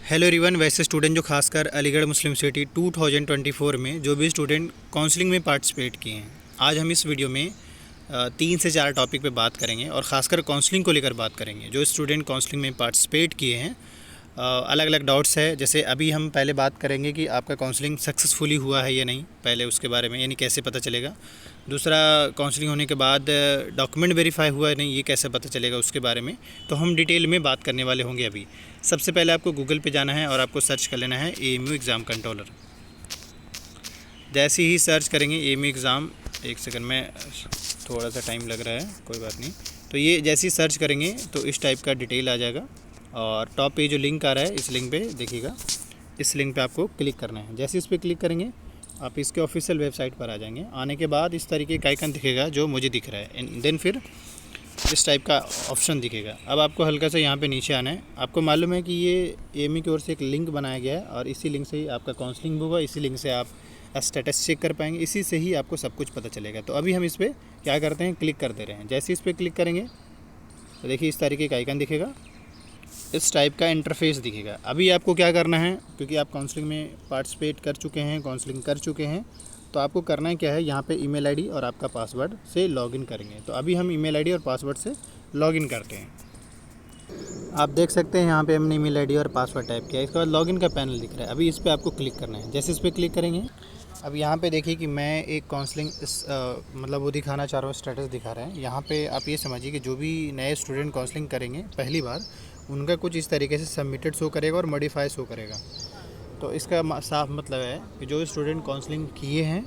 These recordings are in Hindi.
Hello everyone. वैसे स्टूडेंट जो खासकर अलीगढ़ मुस्लिम सिटी 2024 में जो भी स्टूडेंट काउंसलिंग में पार्टिसिपेट किए हैं, आज हम इस वीडियो में 3 से 4 टॉपिक पे बात करेंगे और ख़ासकर काउंसलिंग को लेकर बात करेंगे। जो स्टूडेंट काउंसलिंग में पार्टिसिपेट किए हैं, अलग अलग डाउट्स है। जैसे अभी हम पहले बात करेंगे कि आपका काउंसलिंग सक्सेसफुली हुआ है या नहीं, पहले उसके बारे में, यानी कैसे पता चलेगा। दूसरा, काउंसलिंग होने के बाद डॉक्यूमेंट वेरीफाई हुआ है नहीं, ये कैसे पता चलेगा, उसके बारे में तो हम डिटेल में बात करने वाले होंगे। अभी सबसे पहले आपको गूगल पे जाना है और आपको सर्च कर लेना है AMU एग्ज़ाम कंट्रोलर। जैसे ही सर्च करेंगे AMU एग्ज़ाम, एक सेकंड में थोड़ा सा टाइम लग रहा है, कोई बात नहीं। तो ये जैसे ही सर्च करेंगे तो इस टाइप का डिटेल आ जाएगा और टॉप पे जो लिंक आ रहा है, इस लिंक पे देखिएगा, इस लिंक पे आपको क्लिक करना है। जैसे इस पर क्लिक करेंगे आप इसके ऑफिशियल वेबसाइट पर आ जाएंगे। आने के बाद इस तरीके का आइकन दिखेगा जो मुझे दिख रहा है, एंड देन फिर इस टाइप का ऑप्शन दिखेगा। अब आपको हल्का सा यहाँ पे नीचे आना है। आपको मालूम है कि ये AMU की ओर से एक लिंक बनाया गया है और इसी लिंक से ही आपका काउंसलिंग होगा, इसी लिंक से आप स्टेटस चेक कर पाएंगे, इसी से ही आपको सब कुछ पता चलेगा। तो अभी हम इस पर क्या करते हैं, क्लिक कर दे रहे हैं। जैसे इस पर क्लिक करेंगे तो देखिए इस तरीके का आइकन दिखेगा, इस टाइप का इंटरफेस दिखेगा। अभी आपको क्या करना है, क्योंकि आप काउंसलिंग में पार्टिसिपेट कर चुके हैं, काउंसलिंग कर चुके हैं, तो आपको करना है क्या है, यहाँ पे ईमेल आईडी और आपका पासवर्ड से लॉगिन करेंगे। तो अभी हम ईमेल आईडी और पासवर्ड से लॉगिन करते हैं। आप देख सकते हैं यहाँ पे हमने ईमेल आईडी और पासवर्ड टाइप किया, इसके बाद लॉगिन का पैनल दिख रहा है। अभी इस पर आपको क्लिक करना है। जैसे इस पर क्लिक करेंगे, अब यहाँ पे देखिए कि मैं एक काउंसलिंग मतलब वो दिखाना चाह रहा हूँ, स्टेटस दिखा रहे हैं। यहाँ पे आप ये समझिए कि जो भी नए स्टूडेंट काउंसलिंग करेंगे पहली बार, उनका कुछ इस तरीके से सबमिटेड शो करेगा और मॉडिफाई शो करेगा। तो इसका साफ मतलब है कि जो स्टूडेंट काउंसलिंग किए हैं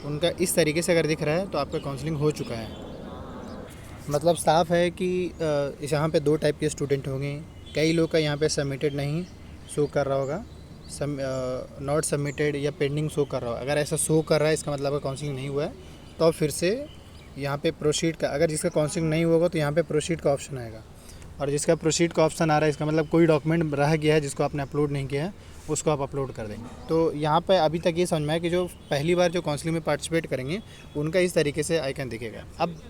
उनका इस तरीके से अगर दिख रहा है तो आपका काउंसलिंग हो चुका है। मतलब साफ़ है कि इस यहाँ पे 2 टाइप के स्टूडेंट होंगे। कई लोग का यहाँ पे सबमिटेड नहीं शो कर रहा होगा, नॉट सबमिटेड या पेंडिंग शो कर रहा होगा। अगर ऐसा शो कर रहा है इसका मतलब काउंसलिंग नहीं हुआ है, तो अब फिर से यहाँ पे प्रोसीड का, अगर जिसका काउंसलिंग नहीं होगा तो यहाँ पे प्रोसीड का ऑप्शन आएगा, और जिसका प्रोसीड का ऑप्शन आ रहा है इसका मतलब कोई डॉक्यूमेंट रह गया है जिसको आपने अपलोड नहीं किया है, उसको आप अपलोड कर देंगे। तो यहाँ पे अभी तक ये समझ में आया कि जो पहली बार जो काउंसलिंग में पार्टिसिपेट करेंगे उनका इस तरीके से आइकन दिखेगा। अब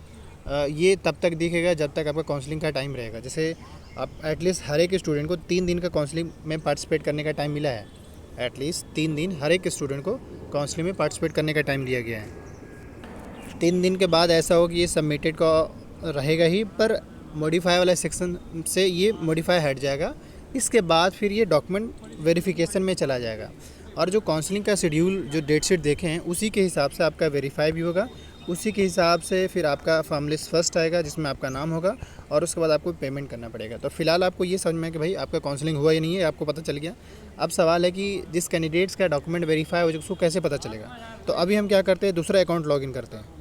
ये तब तक दिखेगा जब तक आपका काउंसलिंग का टाइम रहेगा। जैसे आप एटलीस्ट हर एक स्टूडेंट को 3 दिन का काउंसलिंग में पार्टिसिपेट करने का टाइम मिला है। एटलीस्ट 3 दिन हर एक स्टूडेंट को काउंसलिंग में पार्टिसिपेट करने का टाइम दिया गया है। 3 दिन के बाद ऐसा हो कि ये सबमिटेड का रहेगा ही, पर मॉडिफाई वाला सेक्शन से ये मॉडिफाई हट जाएगा। इसके बाद फिर ये डॉक्यूमेंट वेरिफिकेशन में चला जाएगा, और जो काउंसलिंग का शेड्यूल, जो डेट शीट देखे हैं, उसी के हिसाब से आपका वेरीफाई भी होगा। उसी के हिसाब से फिर आपका फॉर्म लिस्ट फर्स्ट आएगा जिसमें आपका नाम होगा, और उसके बाद आपको पेमेंट करना पड़ेगा। तो फिलहाल आपको ये समझ में है कि भाई आपका काउंसलिंग हुआ या नहीं है, आपको पता चल गया। अब सवाल है कि जिस कैंडिडेट्स का डॉक्यूमेंट वेरीफाई हो उसको कैसे पता चलेगा। तो अभी हम क्या करते हैं, दूसरा अकाउंट लॉगिन करते हैं।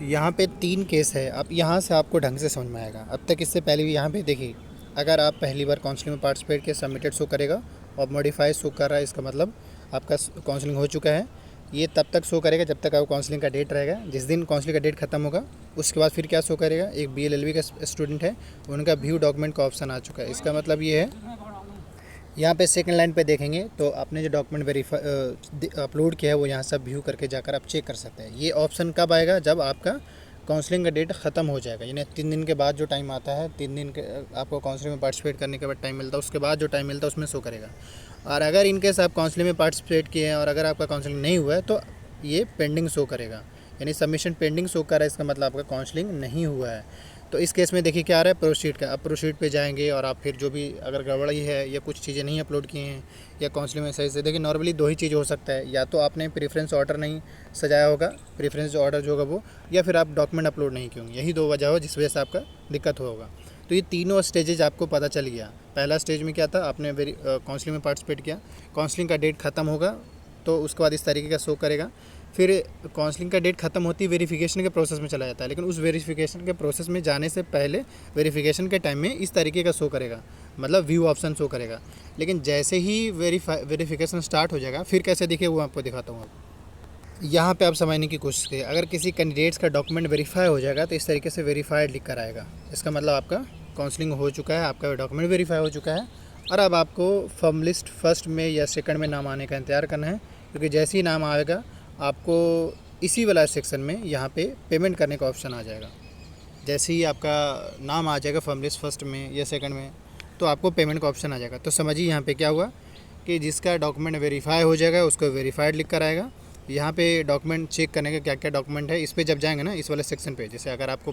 यहाँ पे 3 केस है, अब यहाँ से आपको ढंग से समझ में आएगा। अब तक इससे पहले भी यहाँ पे देखिए, अगर आप पहली बार काउंसलिंग में पार्टिसिपेट किए, सबमिटेड शो करेगा और मॉडिफाई शो कर रहा है, इसका मतलब आपका काउंसलिंग हो चुका है। ये तब तक शो करेगा जब तक आपका काउंसलिंग का डेट रहेगा। जिस दिन काउंसलिंग का डेट खत्म होगा उसके बाद फिर क्या शो करेगा, एक BLLB का स्टूडेंट है, उनका व्यू डॉक्यूमेंट का ऑप्शन आ चुका है। इसका मतलब ये है, यहाँ पे सेकंड लाइन पे देखेंगे तो आपने जो डॉक्यूमेंट वेरीफाई अपलोड किया है वो यहाँ से व्यू करके जाकर आप चेक कर सकते हैं। ये ऑप्शन कब आएगा, जब आपका काउंसलिंग का डेट ख़त्म हो जाएगा, यानी 3 दिन के बाद जो टाइम आता है, 3 दिन के आपको काउंसलिंग में पार्टिसिपेट करने के बाद टाइम मिलता है, उसके बाद जो टाइम मिलता है उसमें शो करेगा। और अगर इनकेस आप काउंसलिंग में पार्टिसिपेट किए हैं और अगर आपका काउंसलिंग नहीं हुआ है तो ये पेंडिंग शो करेगा, यानी सबमिशन पेंडिंग शो कर रहा है, इसका मतलब आपका काउंसलिंग नहीं हुआ है। तो इस केस में देखिए क्या आ रहा है, प्रोसीड का। अब प्रोसीड पे जाएंगे और आप फिर जो भी अगर गड़बड़ी है या कुछ चीज़ें नहीं अपलोड किए हैं या काउंसलिंग में सही से, देखिए नॉर्मली 2 ही चीज़ हो सकता है, या तो आपने प्रेफरेंस ऑर्डर नहीं सजाया होगा, प्रेफरेंस ऑर्डर जो होगा वो, या फिर आप डॉक्यूमेंट अपलोड नहीं किए होंगे। यही 2 वजह हो जिस वजह से आपका दिक्कत होगा। तो ये तीनों स्टेजेज आपको पता चल गया। पहला स्टेज में क्या था, आपने काउंसलिंग में पार्टिसिपेट किया, काउंसलिंग का डेट ख़त्म होगा तो उसके बाद इस तरीके का शो करेगा। फिर काउंसलिंग का डेट ख़त्म होती है, वेरिफिकेशन के प्रोसेस में चला जाता है, लेकिन उस वेरिफिकेशन के प्रोसेस में जाने से पहले वेरिफिकेशन के टाइम में इस तरीके का शो करेगा, मतलब व्यू ऑप्शन शो करेगा। लेकिन जैसे ही वेरिफिकेशन स्टार्ट हो जाएगा, फिर कैसे दिखे वो आपको दिखाता हूँ। यहाँ पे आप समझने की कोशिश करिए, अगर किसी कैंडिडेट्स का डॉक्यूमेंट वेरीफाई हो जाएगा तो इस तरीके से वेरीफाइड लिख कर आएगा। इसका मतलब आपका काउंसलिंग हो चुका है, आपका डॉक्यूमेंट वेरीफाई हो चुका है, और अब आपको फॉर्म लिस्ट फर्स्ट में या सेकंड में नाम आने का इंतज़ार करना है, क्योंकि जैसे ही नाम आएगा आपको इसी वाला सेक्शन में यहाँ पे पेमेंट करने का ऑप्शन आ जाएगा। जैसे ही आपका नाम आ जाएगा फॉर्म लिस्ट फर्स्ट में या सेकंड में, तो आपको पेमेंट का ऑप्शन आ जाएगा। तो समझिए यहाँ पे क्या हुआ कि जिसका डॉक्यूमेंट वेरीफाई हो जाएगा उसको वेरीफाइड लिख कर आएगा। यहाँ पे डॉक्यूमेंट चेक करने का क्या क्या डॉक्यूमेंट है, इस पे जब जाएंगे ना, इस वाले सेक्शन पे, जैसे अगर आपको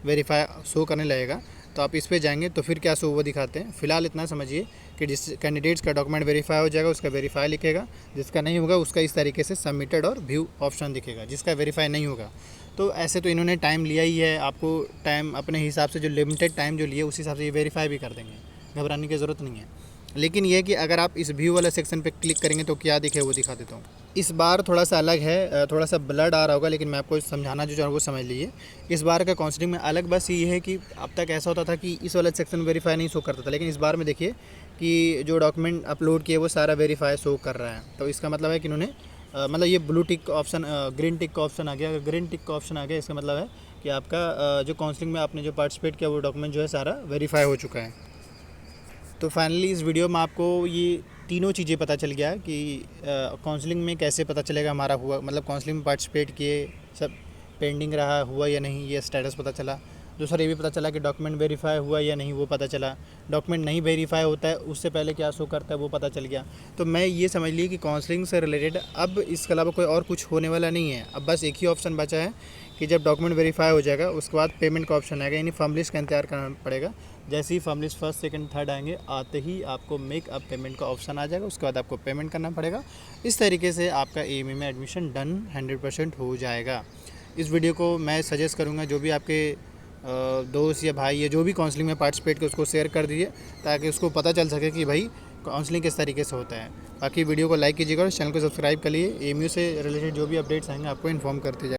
वेरीफाई शो करने लगेगा तो आप इस पे जाएंगे तो फिर क्या शो वो दिखाते हैं। फिलहाल इतना समझिए कि जिस कैंडिडेट्स का डॉक्यूमेंट वेरीफाई हो जाएगा उसका वेरीफाई लिखेगा, जिसका नहीं होगा उसका इस तरीके से सबमिटेड और व्यू ऑप्शन दिखेगा, जिसका वेरीफाई नहीं होगा। तो ऐसे तो इन्होंने टाइम लिया ही है, आपको टाइम अपने हिसाब से जो लिमिटेड टाइम जो लिए उस हिसाब से ये वेरीफाई भी कर देंगे, घबराने की ज़रूरत नहीं है। लेकिन ये कि अगर आप इस व्यू वाला सेक्शन पे क्लिक करेंगे तो क्या दिखे वो दिखा देता हूँ। इस बार थोड़ा सा अलग है, थोड़ा सा ब्लड आ रहा होगा, लेकिन मैं आपको समझाना जो चाहूँ वो समझ लीजिए। इस बार का काउंसलिंग में अलग बस ये है कि अब तक ऐसा होता था कि इस वाला सेक्शन वेरीफाई नहीं शो करता था, लेकिन इस बार में देखिए कि जो डॉक्यूमेंट अपलोड किए वो सारा वेरीफाई शो कर रहा है। तो इसका मतलब है कि इन्होंने मतलब ये ब्लू टिक ऑप्शन, ग्रीन टिक का ऑप्शन आ गया। अगर ग्रीन टिक का ऑप्शन आ गया इसका मतलब है कि आपका जो काउंसलिंग में आपने जो पार्टिसिपेट किया वो डॉक्यूमेंट जो है सारा वेरीफाई हो चुका है। तो फाइनली इस वीडियो में आपको ये तीनों चीज़ें पता चल गया कि काउंसलिंग में कैसे पता चलेगा हमारा हुआ, मतलब काउंसलिंग में पार्टिसिपेट किए, सब पेंडिंग रहा, हुआ या नहीं, ये स्टेटस पता चला। दूसरा ये भी पता चला कि डॉक्यूमेंट वेरीफाई हुआ या नहीं वो पता चला। डॉक्यूमेंट नहीं वेरीफाई होता है उससे पहले क्या शो करता है वो पता चल गया। तो मैं ये समझ ली कि काउंसलिंग से रिलेटेड अब इसके अलावा कोई और कुछ होने वाला नहीं है। अब बस एक ही ऑप्शन बचा है कि जब डॉक्यूमेंट वेरीफाई हो जाएगा उसके बाद पेमेंट का ऑप्शन आएगा, यानी फॉर्म लिस्ट का इंतजार करना पड़ेगा। जैसे ही form list first second third आएंगे आते ही आपको मेक अप पेमेंट का ऑप्शन आ जाएगा, उसके बाद आपको पेमेंट करना पड़ेगा। इस तरीके से आपका AME में एडमिशन डन 100% हो जाएगा। इस वीडियो को मैं सजेस्ट करूँगा जो भी आपके दोस्त या भाई या जो भी काउंसलिंग में पार्टिसिपेट कर उसको शेयर कर दीजिए, ताकि उसको पता चल सके कि भाई काउंसलिंग किस तरीके से होता है। बाकी वीडियो को लाइक कीजिएगा और चैनल को सब्सक्राइब कर लिए। AMU से रिलेटेड जो भी अपडेट्स आएंगे आपको इन्फॉर्म करते जाए।